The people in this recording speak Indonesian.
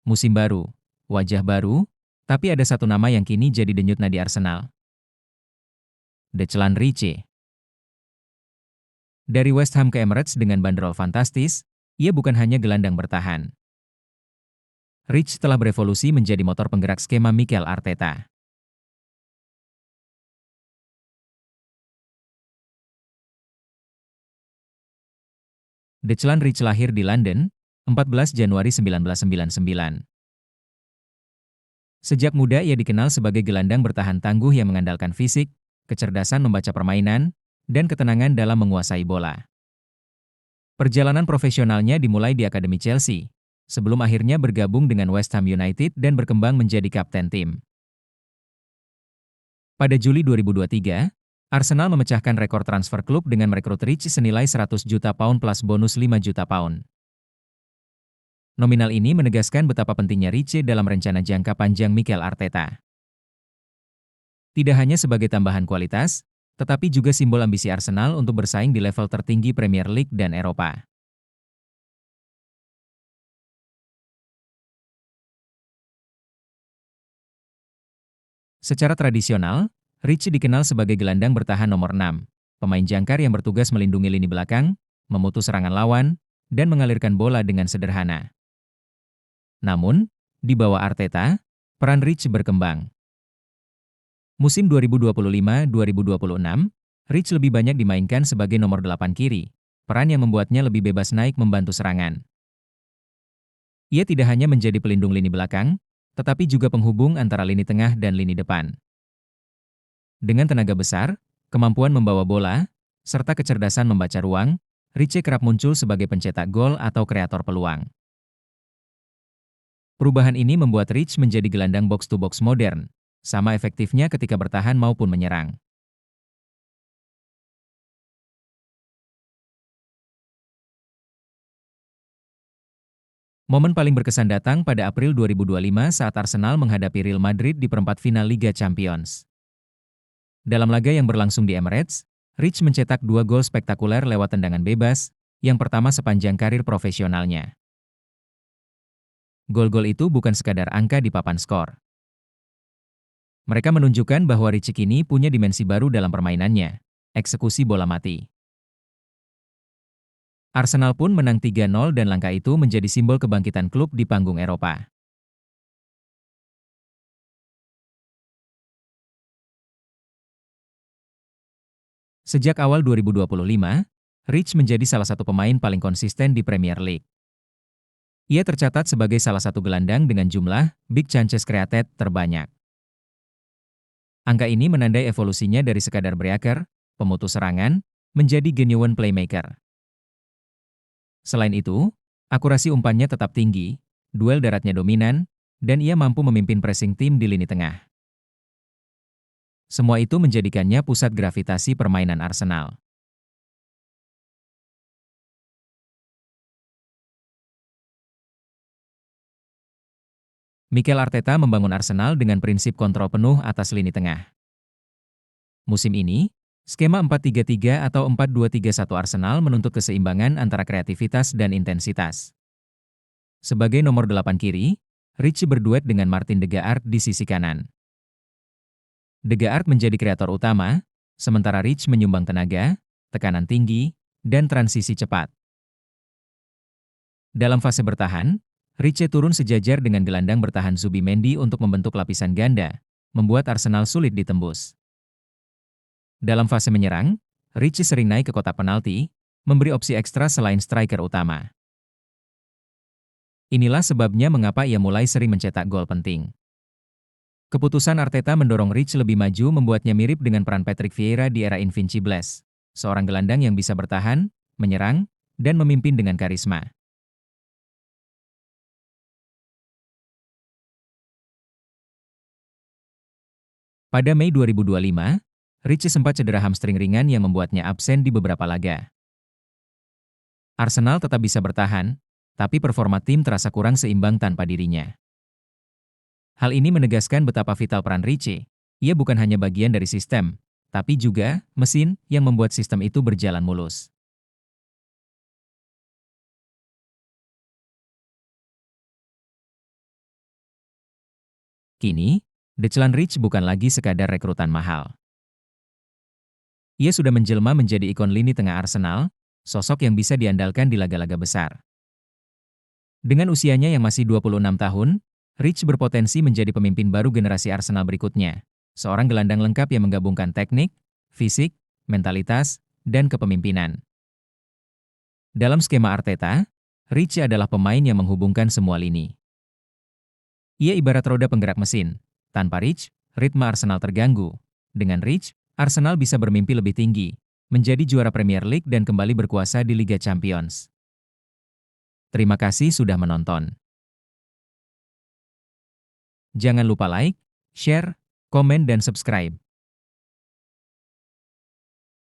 Musim baru, wajah baru, tapi ada satu nama yang kini jadi denyut nadi Arsenal. Declan Rice. Dari West Ham ke Emirates dengan bandrol fantastis, ia bukan hanya gelandang bertahan. Rice telah berevolusi menjadi motor penggerak skema Mikel Arteta. Declan Rice lahir di London, 14 Januari 1999. Sejak muda ia dikenal sebagai gelandang bertahan tangguh yang mengandalkan fisik, kecerdasan membaca permainan, dan ketenangan dalam menguasai bola. Perjalanan profesionalnya dimulai di Akademi Chelsea, sebelum akhirnya bergabung dengan West Ham United dan berkembang menjadi kapten tim. Pada Juli 2023, Arsenal memecahkan rekor transfer klub dengan merekrut Rice senilai 100 juta pound plus bonus 5 juta pound. Nominal ini menegaskan betapa pentingnya Rice dalam rencana jangka panjang Mikel Arteta. Tidak hanya sebagai tambahan kualitas, tetapi juga simbol ambisi Arsenal untuk bersaing di level tertinggi Premier League dan Eropa. Secara tradisional, Rice dikenal sebagai gelandang bertahan nomor 6, pemain jangkar yang bertugas melindungi lini belakang, memutus serangan lawan, dan mengalirkan bola dengan sederhana. Namun, di bawah Arteta, peran Rice berkembang. Musim 2025-2026, Rice lebih banyak dimainkan sebagai nomor 8 kiri, peran yang membuatnya lebih bebas naik membantu serangan. Ia tidak hanya menjadi pelindung lini belakang, tetapi juga penghubung antara lini tengah dan lini depan. Dengan tenaga besar, kemampuan membawa bola, serta kecerdasan membaca ruang, Rice kerap muncul sebagai pencetak gol atau kreator peluang. Perubahan ini membuat Rice menjadi gelandang box-to-box modern, sama efektifnya ketika bertahan maupun menyerang. Momen paling berkesan datang pada April 2025 saat Arsenal menghadapi Real Madrid di perempat final Liga Champions. Dalam laga yang berlangsung di Emirates, Rice mencetak 2 gol spektakuler lewat tendangan bebas, yang pertama sepanjang karir profesionalnya. Gol-gol itu bukan sekadar angka di papan skor. Mereka menunjukkan bahwa Rice kini punya dimensi baru dalam permainannya, eksekusi bola mati. Arsenal pun menang 3-0 dan langkah itu menjadi simbol kebangkitan klub di panggung Eropa. Sejak awal 2025, Rice menjadi salah satu pemain paling konsisten di Premier League. Ia tercatat sebagai salah satu gelandang dengan jumlah big chances created terbanyak. Angka ini menandai evolusinya dari sekadar breaker, pemutus serangan, menjadi genuine playmaker. Selain itu, akurasi umpannya tetap tinggi, duel daratnya dominan, dan ia mampu memimpin pressing tim di lini tengah. Semua itu menjadikannya pusat gravitasi permainan Arsenal. Mikel Arteta membangun Arsenal dengan prinsip kontrol penuh atas lini tengah. Musim ini, skema 4-3-3 atau 4-2-3-1 Arsenal menuntut keseimbangan antara kreativitas dan intensitas. Sebagai nomor 8 kiri, Rice berduet dengan Martin De Gaard di sisi kanan. De Gaard menjadi kreator utama, sementara Rice menyumbang tenaga, tekanan tinggi, dan transisi cepat. Dalam fase bertahan, Rice turun sejajar dengan gelandang bertahan Zubimendi untuk membentuk lapisan ganda, membuat Arsenal sulit ditembus. Dalam fase menyerang, Rice sering naik ke kotak penalti, memberi opsi ekstra selain striker utama. Inilah sebabnya mengapa ia mulai sering mencetak gol penting. Keputusan Arteta mendorong Rice lebih maju membuatnya mirip dengan peran Patrick Vieira di era Invincibles, seorang gelandang yang bisa bertahan, menyerang, dan memimpin dengan karisma. Pada Mei 2025, Rice sempat cedera hamstring ringan yang membuatnya absen di beberapa laga. Arsenal tetap bisa bertahan, tapi performa tim terasa kurang seimbang tanpa dirinya. Hal ini menegaskan betapa vital peran Rice. Ia bukan hanya bagian dari sistem, tapi juga mesin yang membuat sistem itu berjalan mulus. Kini, Declan Rice bukan lagi sekadar rekrutan mahal. Ia sudah menjelma menjadi ikon lini tengah Arsenal, sosok yang bisa diandalkan di laga-laga besar. Dengan usianya yang masih 26 tahun, Rice berpotensi menjadi pemimpin baru generasi Arsenal berikutnya. Seorang gelandang lengkap yang menggabungkan teknik, fisik, mentalitas, dan kepemimpinan. Dalam skema Arteta, Rice adalah pemain yang menghubungkan semua lini. Ia ibarat roda penggerak mesin. Tanpa Rice, ritme Arsenal terganggu. Dengan Rice, Arsenal bisa bermimpi lebih tinggi, menjadi juara Premier League dan kembali berkuasa di Liga Champions. Terima kasih sudah menonton. Jangan lupa like, share, komen dan subscribe.